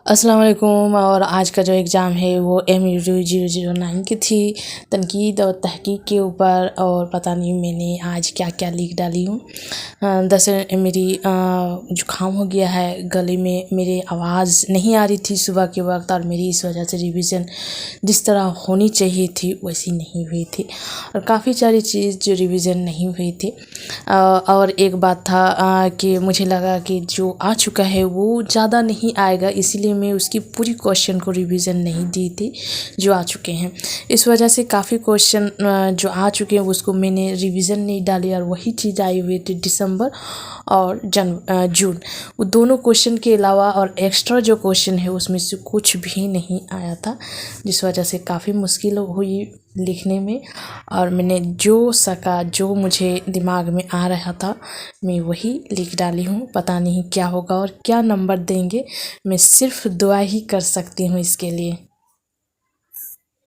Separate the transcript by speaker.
Speaker 1: अस्सलाम वालेकुम। और आज का जो एग्ज़ाम है वो MUD 009 की थी, तनकीद और तहकीक के ऊपर। और पता नहीं मैंने आज क्या क्या लिख डाली हूँ। दरअसल मेरी जुकाम हो गया है, गले में मेरे आवाज़ नहीं आ रही थी सुबह के वक्त, और मेरी इस वजह से रिवीजन जिस तरह होनी चाहिए थी वैसी नहीं हुई थी, और काफ़ी सारी चीज़ जो रिवीजन नहीं हुई थी। और एक बात था कि मुझे लगा कि जो आ चुका है वो ज़्यादा नहीं आएगा, इसीलिए मैं उसकी पूरी क्वेश्चन को रिवीजन नहीं दी थी जो आ चुके हैं। इस वजह से काफ़ी क्वेश्चन जो आ चुके हैं उसको मैंने रिवीजन नहीं डाली, और वही चीज़ आई हुई थी दिसंबर और जून। वो दोनों क्वेश्चन के अलावा और एक्स्ट्रा जो क्वेश्चन है उसमें से कुछ भी नहीं आया था, जिस वजह से काफ़ी मुश्किल हुई लिखने में। और मैंने जो सका, जो मुझे दिमाग में आ रहा था, मैं वही लिख डाली हूँ। पता नहीं क्या होगा और क्या नंबर देंगे, मैं सिर्फ दुआ ही कर सकती हूँ इसके लिए।